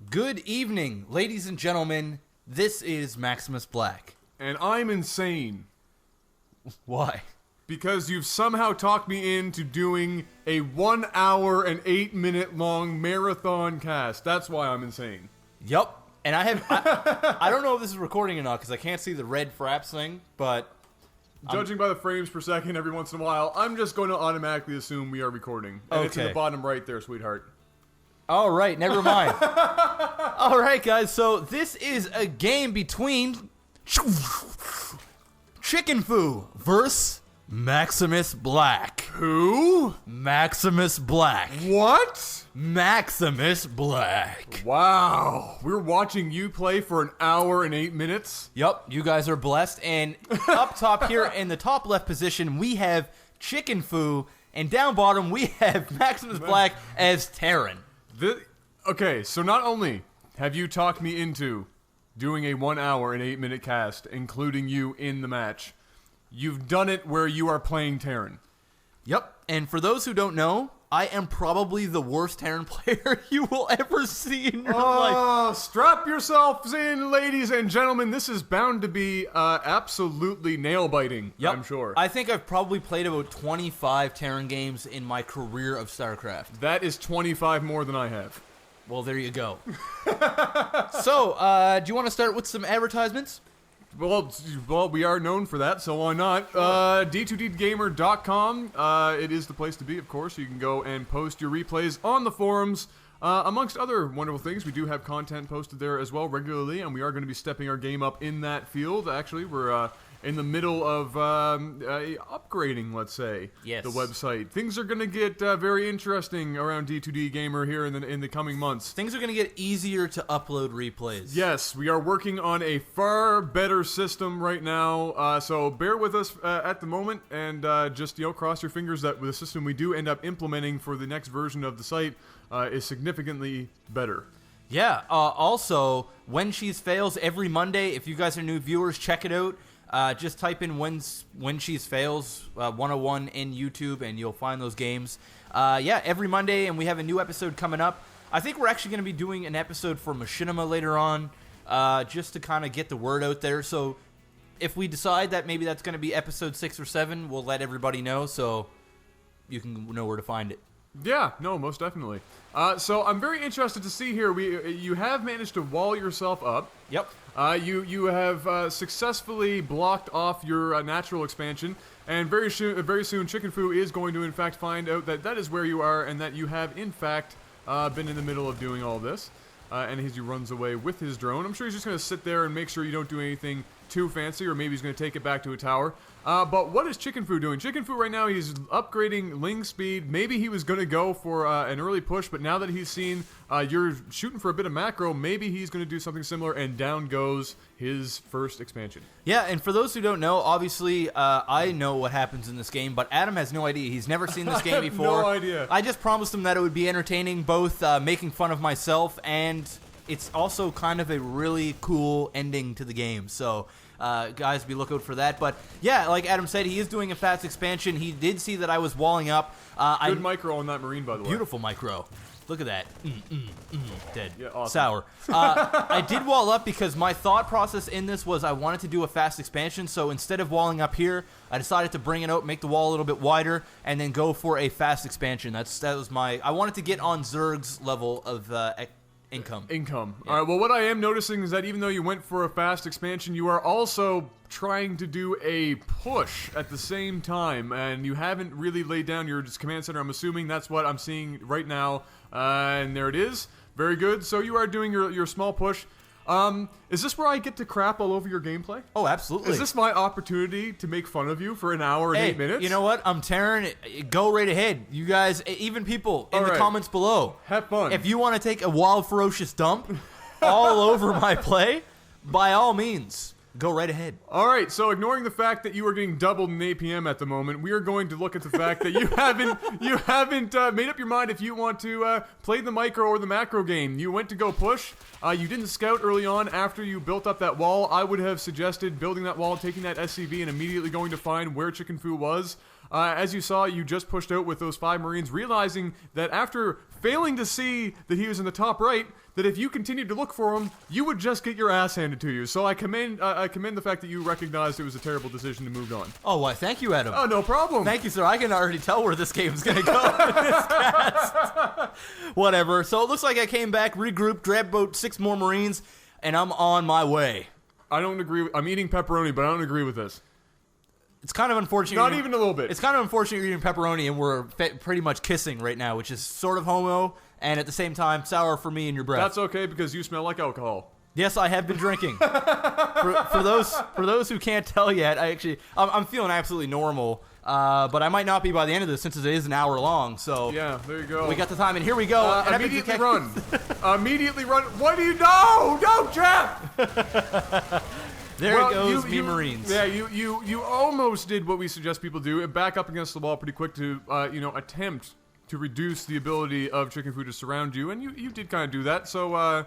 Good evening, ladies and gentlemen. This is MaximusBlack. And I'm insane. Why? Because you've somehow talked me into doing a 1 hour and 8 minute long marathon cast. That's why I'm insane. Yup. And I don't know if this is recording or not because I can't see the red fraps thing, but... Judging by the frames per second every once in a while, I'm just going to automatically assume we are recording. And It's in the bottom right there, sweetheart. All right, never mind. All right, guys, so this is a game between ChickenFoo versus MaximusBlack. Who? MaximusBlack. What? MaximusBlack. Wow. We're watching you play for an hour and 8 minutes? Yup, you guys are blessed. And up top here in the top left position, we have ChickenFoo, and down bottom we have MaximusBlack as Terran. Okay, so not only have you talked me into doing a 1 hour and 8 minute cast, including you in the match, you've done it where you are playing Terran. Yep, and for those who don't know, I am probably the worst Terran player you will ever see in your life. Strap yourselves in, ladies and gentlemen. This is bound to be absolutely nail-biting, yep. I'm sure. I think I've probably played about 25 Terran games in my career of Starcraft. That is 25 more than I have. Well, there you go. So, do you want to start with some advertisements? Well, we are known for that, so why not? D2Dgamer.com. It is the place to be, of course. You can go and post your replays on the forums. Amongst other wonderful things, we do have content posted there as well regularly, and we are going to be stepping our game up in that field. Actually, we're in the middle of upgrading, let's say, yes, the website. Things are going to get very interesting around D2D Gamer here in the coming months. Things are going to get easier to upload replays. Yes, we are working on a far better system right now, so bear with us at the moment, and just cross your fingers that the system we do end up implementing for the next version of the site is significantly better. Yeah, also, When She's Fails every Monday. If you guys are new viewers, check it out. Just type in When She's Fails 101 in YouTube and you'll find those games. Yeah, every Monday, and we have a new episode coming up. I think we're actually going to be doing an episode for Machinima later on, just to kind of get the word out there. So if we decide that maybe that's going to be episode 6 or 7, we'll let everybody know so you can know where to find it. Yeah, no, most definitely. So I'm very interested to see here. You have managed to wall yourself up. Yep. You have successfully blocked off your natural expansion, and very soon ChickenFoo is going to in fact find out that is where you are, and that you have in fact been in the middle of doing all this. And as he runs away with his drone, I'm sure he's just going to sit there and make sure you don't do anything too fancy, or maybe he's going to take it back to a tower. But what is ChickenFoo doing? ChickenFoo right now, he's upgrading Ling speed. Maybe he was going to go for an early push, but now that he's seen you're shooting for a bit of macro, maybe he's going to do something similar, and down goes his first expansion. Yeah, and for those who don't know, obviously, I know what happens in this game, but Adam has no idea. He's never seen this game before. No idea. I just promised him that it would be entertaining, both making fun of myself, and it's also kind of a really cool ending to the game. So, guys, be lookout for that. But yeah, like Adam said, he is doing a fast expansion. He did see that I was walling up. Good micro on that Marine, by the way. Beautiful micro. Look at that. Dead. Yeah, awesome. Sour. I did wall up because my thought process in this was I wanted to do a fast expansion. So instead of walling up here, I decided to bring it out, make the wall a little bit wider, and then go for a fast expansion. That was my... I wanted to get on Zerg's level of income. Yeah. All right, well, what I am noticing is that even though you went for a fast expansion, you are also trying to do a push at the same time, and you haven't really laid down your command center. I'm assuming that's what I'm seeing right now, and there it is. Very good. So you are doing your small push. Is this where I get to crap all over your gameplay? Oh, absolutely. Is this my opportunity to make fun of you for an hour and 8 minutes? You know what? I'm Terran. Go right ahead. You guys, even people in the comments below. Have fun. If you want to take a wild, ferocious dump all over my play, by all means, go right ahead. All right, so ignoring the fact that you are getting doubled in APM at the moment, we are going to look at the fact that you haven't made up your mind if you want to play the micro or the macro game. You went to go push. You didn't scout early on after you built up that wall. I would have suggested building that wall, taking that SCV, and immediately going to find where ChickenFoo was. As you saw, you just pushed out with those 5 Marines, realizing that after failing to see that he was in the top right, that if you continued to look for him, you would just get your ass handed to you. So I commend the fact that you recognized it was a terrible decision to move on. Oh, why? Thank you, Adam. Oh, no problem. Thank you, sir. I can already tell where this game's going to go in this cast. Whatever. So it looks like I came back, regrouped, grabbed about 6 more Marines, and I'm on my way. I don't agree. I'm eating pepperoni, but I don't agree with this. It's kind of unfortunate. Not even a little bit. It's kind of unfortunate you're eating pepperoni and we're pretty much kissing right now, which is sort of homo and at the same time sour for me and your breath. That's okay because you smell like alcohol. Yes, I have been drinking. for those who can't tell yet, I'm feeling absolutely normal. But I might not be by the end of this since it is an hour long. So yeah, there you go. We got the time, and here we go. Immediately run. Immediately run. What do you? No, Jeff. There goes me Marines. Yeah, you almost did what we suggest people do. Back up against the wall pretty quick to attempt to reduce the ability of ChickenFoo to surround you, and you did kind of do that. So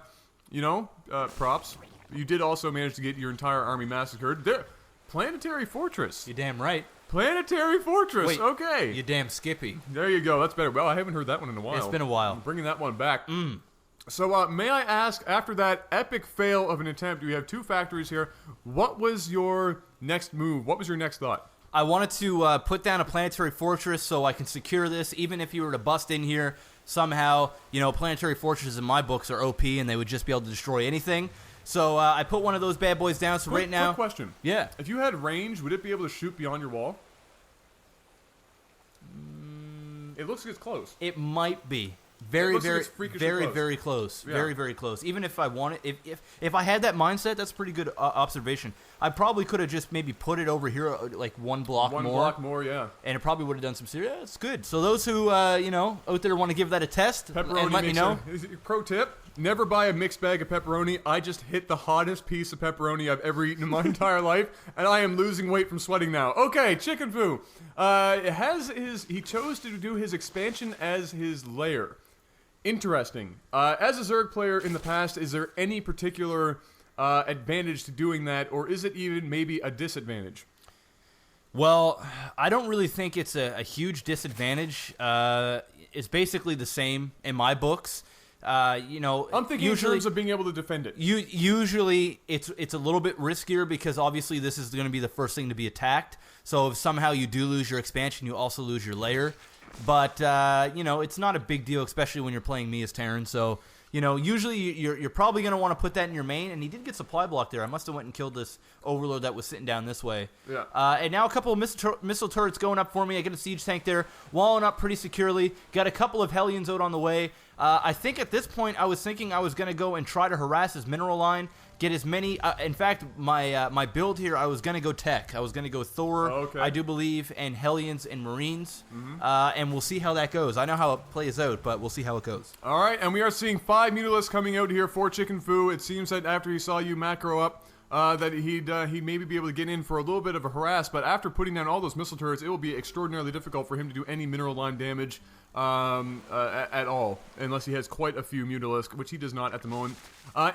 props. You did also manage to get your entire army massacred. There, Planetary Fortress. You're damn right. Planetary Fortress. Wait, okay. You damn Skippy. There you go. That's better. Well, I haven't heard that one in a while. It's been a while. I'm bringing that one back. So, may I ask, after that epic fail of an attempt, we have 2 factories here. What was your next move? What was your next thought? I wanted to put down a planetary fortress so I can secure this. Even if you were to bust in here somehow, planetary fortresses in my books are OP and they would just be able to destroy anything. So I put one of those bad boys down. So right now, quick question. Yeah. If you had range, would it be able to shoot beyond your wall? It looks like it's close. It might be. Very close. Yeah. Very close. Even if I wanted, if I had that mindset, that's a pretty good observation. I probably could have just maybe put it over here, like one block more, yeah. And it probably would have done some serious. Yeah, it's good. So those who out there want to give that a test, pepperoni and let me know. Pro tip: never buy a mixed bag of pepperoni. I just hit the hottest piece of pepperoni I've ever eaten in my entire life, and I am losing weight from sweating now. Okay, ChickenFoo he chose to do his expansion as his lair. Interesting. As a Zerg player in the past, is there any particular advantage to doing that, or is it even maybe a disadvantage? Well, I don't really think it's a huge disadvantage. It's basically the same in my books. I'm thinking in terms of being able to defend it. Usually, it's a little bit riskier because obviously this is going to be the first thing to be attacked. So if somehow you do lose your expansion, you also lose your lair. But, it's not a big deal, especially when you're playing me as Terran. So, usually you're probably going to want to put that in your main. And he did get supply block there. I must have went and killed this overlord that was sitting down this way. Yeah. And now a couple of missile turrets going up for me. I get a siege tank there, walling up pretty securely. Got a couple of Hellions out on the way. I think at this point I was thinking I was going to go and try to harass his mineral line. Get as many. In fact, my build here, I was gonna go tech. I was gonna go Thor, okay. I do believe, and Hellions and Marines, and we'll see how that goes. I know how it plays out, but we'll see how it goes. All right, and we are seeing 5 Mutalisks coming out here for ChickenFoo. It seems that after he saw you macro up, that he'd maybe be able to get in for a little bit of a harass. But after putting down all those missile turrets, it will be extraordinarily difficult for him to do any mineral line damage at all, unless he has quite a few Mutalisk, which he does not at the moment.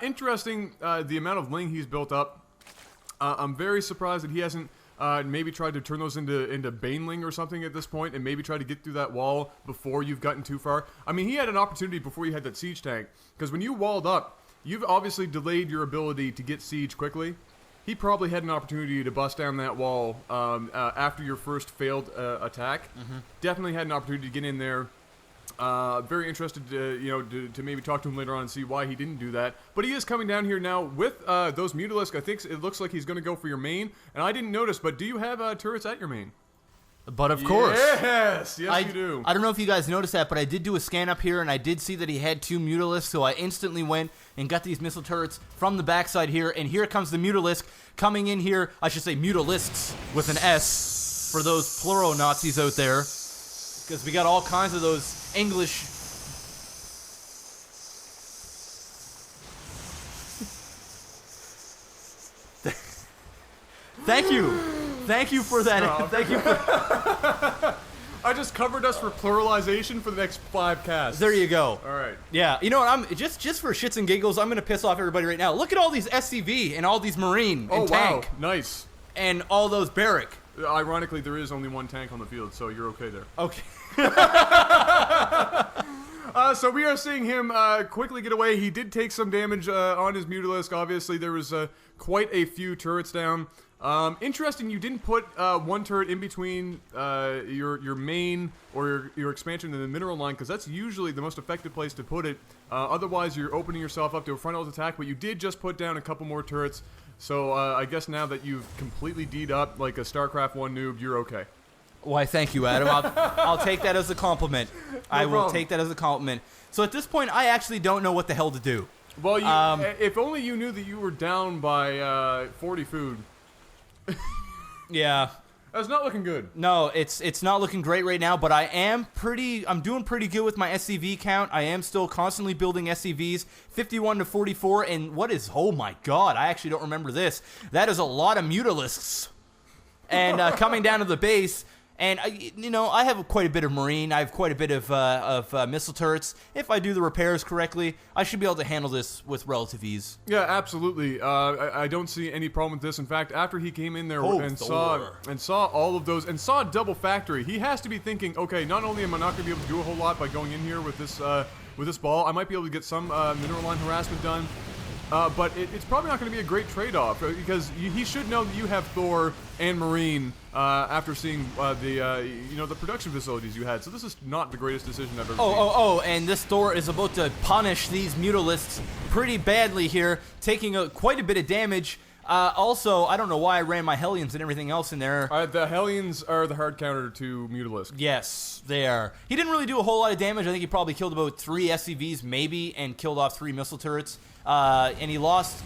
Interesting, the amount of Ling he's built up. I'm very surprised that he hasn't maybe tried to turn those into Baneling or something at this point, and maybe try to get through that wall before you've gotten too far. I mean, he had an opportunity before you had that siege tank, because when you walled up, you've obviously delayed your ability to get siege quickly. He probably had an opportunity to bust down that wall after your first failed attack. Definitely had an opportunity to get in there. Very interested to maybe talk to him later on and see why he didn't do that. But he is coming down here now with those Mutalisk. I think it looks like he's going to go for your main. And I didn't notice, but do you have turrets at your main? But of course. Yes, you do. I don't know if you guys noticed that, but I did do a scan up here, and I did see that he had 2 Mutalisks, so I instantly went and got these missile turrets from the backside here, and here comes the Mutalisk coming in here. I should say Mutalisks with an S for those pluro-Nazis out there, because we got all kinds of those English... Thank you. Thank you for that. Stop. Thank you for... I just covered us for pluralization for the next 5 casts. There you go. All right. Yeah, you know what? I'm just for shits and giggles, I'm gonna piss off everybody right now. Look at all these SCV and all these Marine and tank. Wow, nice. And all those barrack. Ironically, there is only one tank on the field, so you're okay there. Okay. So we are seeing him quickly get away. He did take some damage on his Mutalisk. Obviously, there was quite a few turrets down. Interesting, you didn't put one turret in between your main or your expansion in the mineral line, because that's usually the most effective place to put it. Otherwise, you're opening yourself up to a frontal attack, but you did just put down a couple more turrets. So I guess now that you've completely D'd up like a StarCraft 1 noob, you're okay. Why, thank you, Adam. I'll take that as a compliment. I will take that as a compliment. So at this point, I actually don't know what the hell to do. Well, if only you knew that you were down by 40 food. Yeah. That's not looking good. No, it's not looking great right now, but I'm doing pretty good with my SCV count. I am still constantly building SCVs, 51 to 44, and oh my god, I actually don't remember this. That is a lot of Mutalisks. And coming down to the base, and I have quite a bit of Marine. I have quite a bit of missile turrets. If I do the repairs correctly, I should be able to handle this with relative ease. Yeah, absolutely. I don't see any problem with this. In fact, after he came in there and saw all of those and saw a double factory, he has to be thinking, okay, not only am I not going to be able to do a whole lot by going in here with this ball, I might be able to get some mineral line harassment done. But it's probably not going to be a great trade-off, because he should know that you have Thor and Marine after seeing the production facilities you had. So this is not the greatest decision I've ever seen. And this Thor is about to punish these Mutalisks pretty badly here, taking quite a bit of damage. Also, I don't know why I ran my Hellions and everything else in there. The Hellions are the hard counter to Mutalisk. Yes, they are. He didn't really do a whole lot of damage. I think he probably killed about 3 SCVs maybe and killed off 3 missile turrets. And he lost,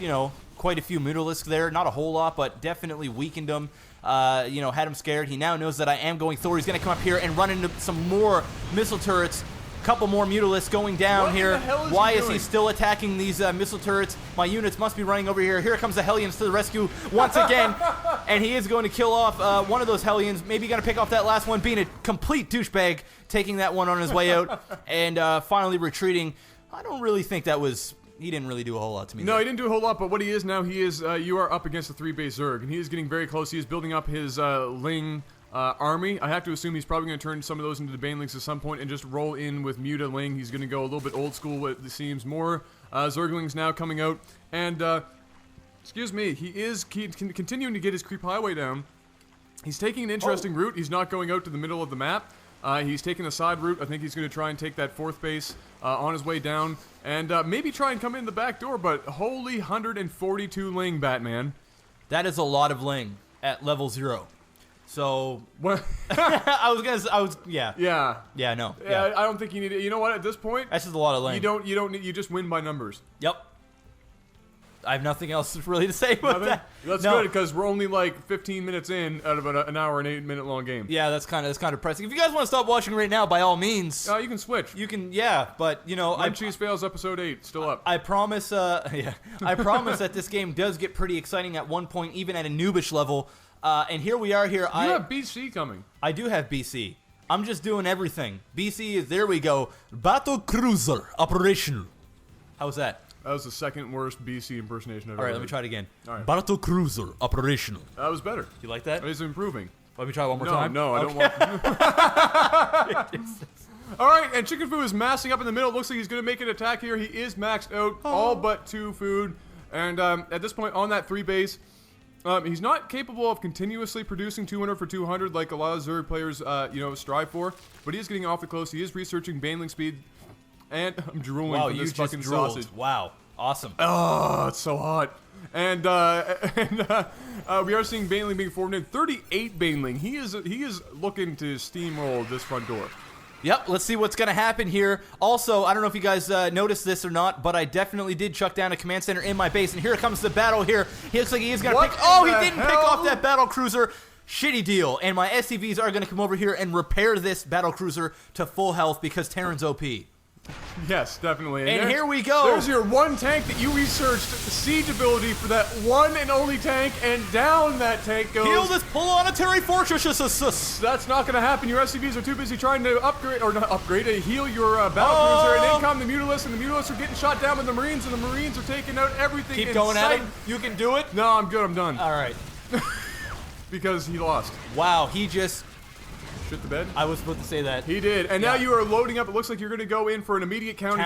quite a few Mutalisk there. Not a whole lot, but definitely weakened him. Had him scared. He now knows that I am going Thor. He's going to come up here and run into some more missile turrets. Couple more Mutalisks going down here. Why is he still attacking these missile turrets? My units must be running over here. Here comes the Hellions to the rescue once again. And he is going to kill off one of those Hellions. Maybe going to pick off that last one, being a complete douchebag, taking that one on his way out. And finally retreating. I don't really think that was... He didn't really do a whole lot to me. No, there. he didn't do a whole lot, but what he is now, you are up against a 3-base Zerg, and he is getting very close. He is building up his Ling army. I have to assume he's probably going to turn some of those into the Banelings at some point and just roll in with Muta Ling. He's going to go a little bit old school, it seems. More Zerglings now coming out. And, excuse me, he is continuing to get his creep highway down. He's taking an interesting route. He's not going out to the middle of the map. He's taking a side route. I think he's going to try and take that 4th base on his way down. And maybe try and come in the back door, but holy 142 Ling, Batman. That is a lot of Ling at level 0. So, what? Yeah. Yeah, no. Yeah, I don't think you need it. You know what? At this point, that's just a lot of Ling. You don't need, you just win by numbers. Yep. I have nothing else really to say about that. That's good, because we're only like 15 minutes in out of an hour and 8-minute long game. Yeah, that's kind of depressing. If you guys want to stop watching right now, by all means, you can switch. You can, yeah, but When Cheese Fails episode 8 still up. I promise. I promise that this game does get pretty exciting at one point, even at a noobish level. And here we are. You have BC coming. I do have BC. I'm just doing everything. BC is, there we go. Battle Cruiser Operational. How's that? That was the second worst BC impersonation I've ever heard. All right, let me try it again. All right. Battle Cruiser Operational. That was better. You like that? It's improving. Let me try one more time. No, I don't want. All right, and ChickenFoo is massing up in the middle. Looks like he's going to make an attack here. He is maxed out, all but 2 food. And at this point, on that 3 base, he's not capable of continuously producing 200 for 200 like a lot of Zerg players, strive for. But he is getting awfully close. He is researching Baneling speed. And I'm drooling from this fucking sausage. Wow, awesome. Oh, it's so hot. And we are seeing Baneling being formed in 38 Baneling. He is looking to steamroll this front door. Yep, let's see what's going to happen here. Also, I don't know if you guys noticed this or not, but I definitely did chuck down a command center in my base. And here comes the battle here. He looks like he is going to pick... Oh, he didn't pick off that battle cruiser. Shitty deal. And my SCVs are going to come over here and repair this battle cruiser to full health because Terran's OP. Yes, definitely. And here we go. There's your one tank that you researched siege ability for that one and only tank, and down that tank goes. Heal this planetary fortress. That's not going to happen. Your SCVs are too busy trying to heal your battle cruiser, and in come the Mutalisk, and the Mutalisk are getting shot down with the Marines, and the Marines are taking out everything. Keep in going sight. at it. You can do it. No, I'm good. I'm done. All right. because he lost. Wow, he just... Shit the bed? I was about to say that. He did. And now you are loading up. It looks like you're going to go in for an immediate counter.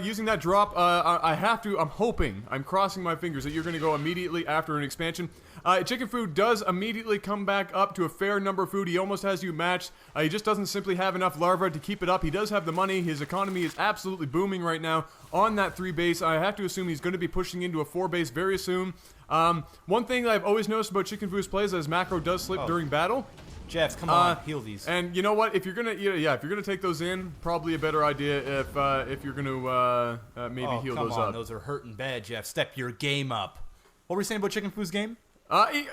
Using that drop. I'm hoping, I'm crossing my fingers that you're going to go immediately after an expansion. ChickenFoo does immediately come back up to a fair number of food. He almost has you matched. He just doesn't simply have enough larvae to keep it up. He does have the money. His economy is absolutely booming right now on that 3 base. I have to assume he's going to be pushing into a 4 base very soon. One thing that I've always noticed about ChickenFoo's plays is macro does slip during battle. Jeff, come on, heal these. And you know what? If you're gonna, if you're gonna take those in, probably a better idea if you're gonna maybe heal those up. Those are hurting bad, Jeff. Step your game up. What were you saying about ChickenFoo's game?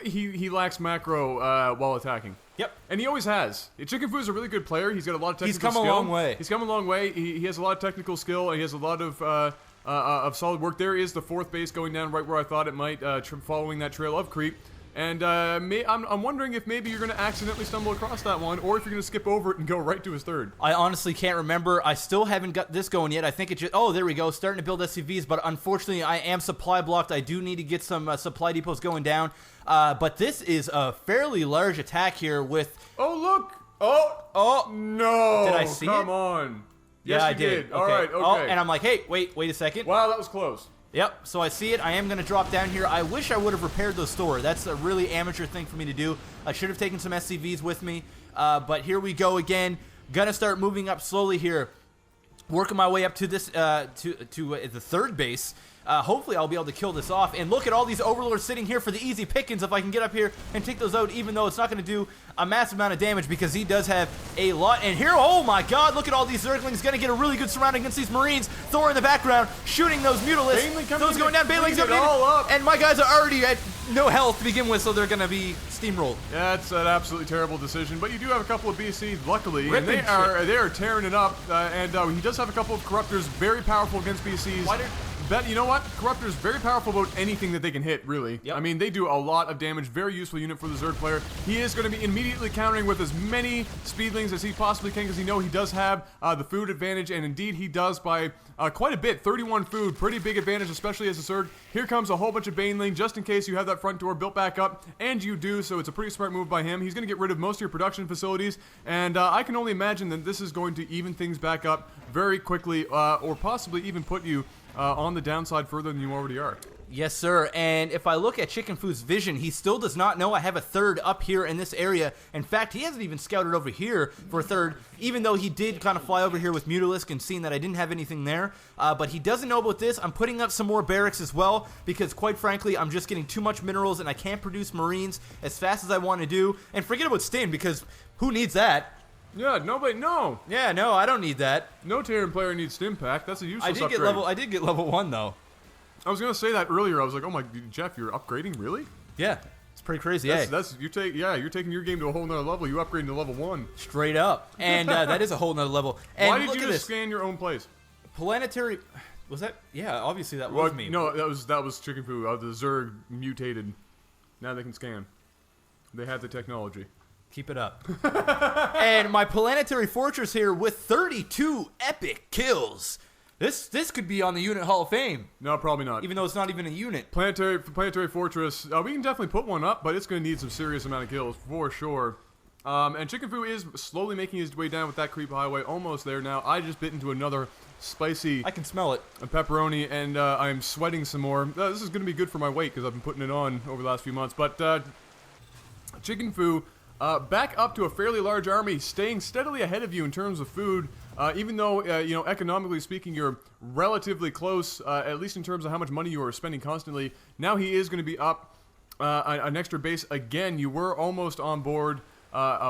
He lacks macro while attacking. Yep. And he always has. ChickenFoo is a really good player. He's got a lot of technical skill. He's come a long way. He's come a long way. He has a lot of technical skill, and he has a lot of solid work. There is the 4th base going down right where I thought it might, following that trail of creep. And I'm wondering if maybe you're going to accidentally stumble across that one, or if you're going to skip over it and go right to his 3rd. I honestly can't remember. I still haven't got this going yet. I think it just... Oh, there we go. Starting to build SCVs, but unfortunately I am supply blocked. I do need to get some supply depots going down. But this is a fairly large attack here with... Oh, look! Oh! No! Did I see it? Come on. Yeah, yes, I you did. did. All right, okay. Oh, and I'm like, hey, wait a second. Wow, that was close. Yep, so I see it. I am going to drop down here. I wish I would have repaired the store. That's a really amateur thing for me to do. I should have taken some SCVs with me. But here we go again. Gonna start moving up slowly here. Working my way up to this the 3rd base. Hopefully I'll be able to kill this off. And look at all these overlords sitting here for the easy pickings if I can get up here and take those out, even though it's not going to do a massive amount of damage because he does have a lot. And here, oh my god, look at all these Zerglings. Going to get a really good surrounding against these Marines. Thor in the background, shooting those Mutalisks. Those going down, Baneling's coming in. And my guys are already at no health to begin with, so they're going to be steamrolled. Yeah, it's an absolutely terrible decision. But you do have a couple of BCs, luckily. And they are tearing it up. And he does have a couple of Corruptors, very powerful against BCs. You know what? Corruptor's very powerful about anything that they can hit, really. Yep. I mean, they do a lot of damage. Very useful unit for the Zerg player. He is going to be immediately countering with as many speedlings as he possibly can because he does have the food advantage, and indeed he does by quite a bit. 31 food, pretty big advantage, especially as a Zerg. Here comes a whole bunch of Baneling, just in case you have that front door built back up, and you do, so it's a pretty smart move by him. He's going to get rid of most of your production facilities, and I can only imagine that this is going to even things back up very quickly, or possibly even put you on the downside further than you already are. Yes, sir. And if I look at ChickenFoo's vision, he still does not know I have a 3rd up here in this area. In fact, he hasn't even scouted over here for a 3rd, even though he did kind of fly over here with Mutalisk and seeing that I didn't have anything there. But he doesn't know about this. I'm putting up some more barracks as well because, quite frankly, I'm just getting too much minerals and I can't produce Marines as fast as I want to do. And forget about Stin because who needs that? Yeah, nobody. No. Yeah, no, I don't need that. No Terran player needs Stim Pack. That's a useless upgrade. I did get level 1 though. I was gonna say that earlier. I was like, oh my, Jeff, you're upgrading, really? Yeah, it's pretty crazy. You're taking your game to a whole nother level. You upgrading to level 1. Straight up, and that is a whole nother level. And why did you just scan your own place? Planetary. Was that? Yeah, obviously that was me. No, that was ChickenFoo. The Zerg mutated. Now they can scan. They have the technology. Keep it up. And my planetary fortress here with 32 epic kills. This could be on the Unit Hall of Fame. No, probably not. Even though it's not even a unit. Planetary fortress. We can definitely put one up, but it's going to need some serious amount of kills for sure. And ChickenFoo is slowly making his way down with that creep highway. Almost there now. I just bit into another spicy... I can smell it. Pepperoni, and I'm sweating some more. This is going to be good for my weight because I've been putting it on over the last few months. But ChickenFoo... back up to a fairly large army, staying steadily ahead of you in terms of food, even though, economically speaking, you're relatively close, at least in terms of how much money you are spending constantly. Now he is going to be up an extra base again. You were almost on board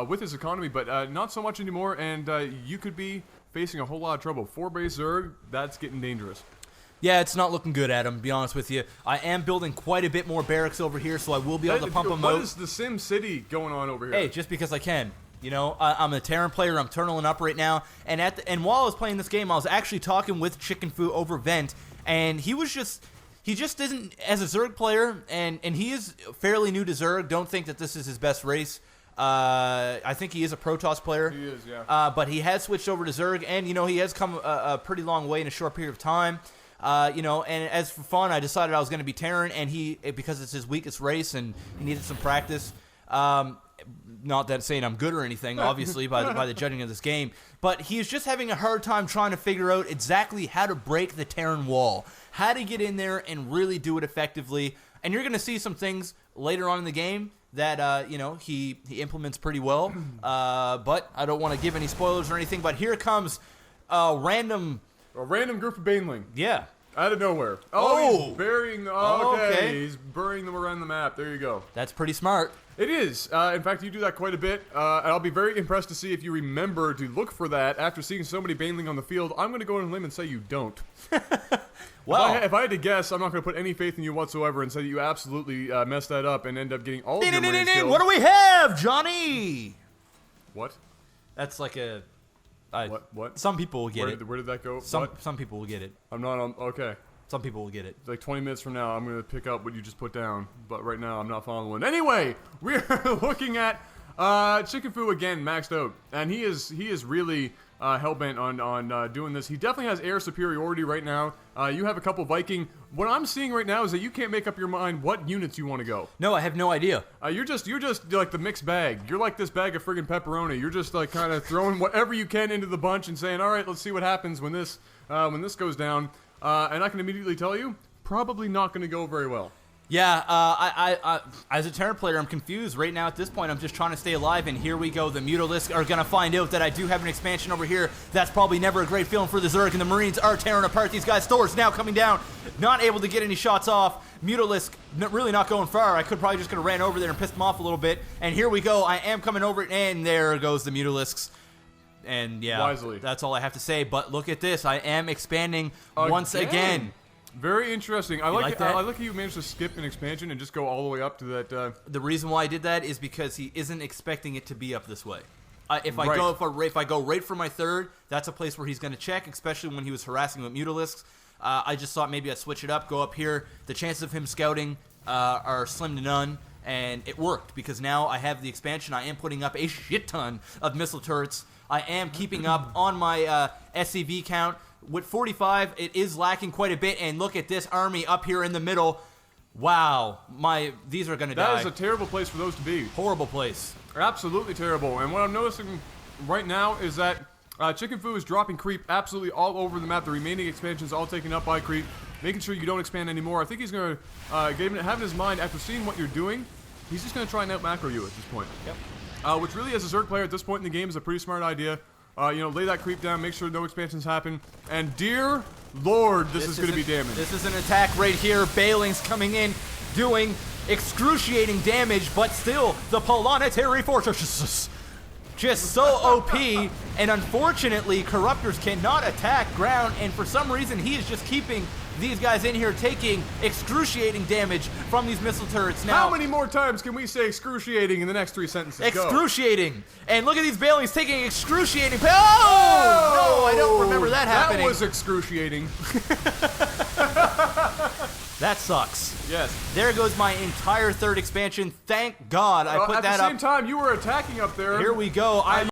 with his economy, but not so much anymore, and you could be facing a whole lot of trouble. 4-base Zerg, that's getting dangerous. Yeah, it's not looking good, Adam, to be honest with you. I am building quite a bit more barracks over here, so I will be able to pump them out. What is the Sim City going on over here? Hey, just because I can. You know, I'm a Terran player. I'm turtling up right now. And while I was playing this game, I was actually talking with ChickenFoo over Vent, and he just isn't, as a Zerg player, and he is fairly new to Zerg. Don't think that this is his best race. I think he is a Protoss player. He is, yeah. But he has switched over to Zerg, and, he has come a pretty long way in a short period of time. And as for fun, I decided I was going to be Terran, and because it's his weakest race and he needed some practice. Not that saying I'm good or anything, obviously, by the judging of this game, but he's just having a hard time trying to figure out exactly how to break the Terran wall, how to get in there and really do it effectively. And you're going to see some things later on in the game that he implements pretty well. But I don't want to give any spoilers or anything. But here comes a random group of Baneling. Yeah. Out of nowhere. Oh, he's burying. Okay. He's burying them around the map. There you go. That's pretty smart. It is. In fact, you do that quite a bit. And I'll be very impressed to see if you remember to look for that after seeing so many Baneling on the field. I'm going to go on a limb and say you don't. Well, if I had to guess, I'm not going to put any faith in you whatsoever and say that you absolutely messed that up and end up getting all of your Marines killed. What do we have, Johnny? What? That's like a... What? Some people will get it. Where did that go? Some people will get it. I'm not on... Okay. Some people will get it. Like 20 minutes from now, I'm going to pick up what you just put down. But right now, I'm not following. Anyway, we're looking at ChickenFoo again, maxed out. And he is really hell-bent on doing this. He definitely has air superiority right now. You have a couple Viking. What I'm seeing right now is that you can't make up your mind what units you want to go. No, I have no idea. You're just like the mixed bag. You're like this bag of friggin' pepperoni. You're just like kind of throwing whatever you can into the bunch and saying, all right, let's see what happens when this goes down. And I can immediately tell you, probably not going to go very well. Yeah, I as a Terran player, I'm confused. Right now, at this point, I'm just trying to stay alive, and here we go. The Mutalisk are going to find out that I do have an expansion over here. That's probably never a great feeling for the Zerg, and the Marines are tearing apart these guys. Thor's now coming down, not able to get any shots off. Mutalisk really not going far. I could probably just going to ran over there and pissed them off a little bit. And here we go. I am coming over, and there goes the Mutalisks. And yeah, wisely. That's all I have to say. But look at this. I am expanding once again. Very interesting. I like that? I like how you managed to skip an expansion and just go all the way up to that. The reason why I did that is because he isn't expecting it to be up this way. If I go right for my third, that's a place where he's going to check, especially when he was harassing with Mutalisks. I just thought maybe I'd switch it up, go up here. The chances of him scouting are slim to none, and it worked because now I have the expansion. I am putting up a shit ton of missile turrets. I am keeping up on my SCV count. With 45, it is lacking quite a bit, and look at this army up here in the middle. Wow, these are going to die. That is a terrible place for those to be. Horrible place. Absolutely terrible. And what I'm noticing right now is that ChickenFoo is dropping creep absolutely all over the map. The remaining expansions all taken up by creep, making sure you don't expand anymore. I think he's going to have in his mind, after seeing what you're doing, he's just going to try and out-macro you at this point. Yep. Which really, as a Zerg player at this point in the game, is a pretty smart idea. Lay that creep down, make sure no expansions happen. And dear Lord, this is going to be damage. This is an attack right here. Bailing's coming in, doing excruciating damage, but still, the planetary fortress just so OP. And unfortunately, Corruptors cannot attack ground, and for some reason, he is just keeping these guys in here taking excruciating damage from these missile turrets. Now, how many more times can we say excruciating in the next 3 sentences? Excruciating. Go. And look at these Bailings taking excruciating. Oh! No, I don't remember that happening. That was excruciating. That sucks. Yes. There goes my entire third expansion. Thank God I put that up. At the same time, you were attacking up there. Here we go.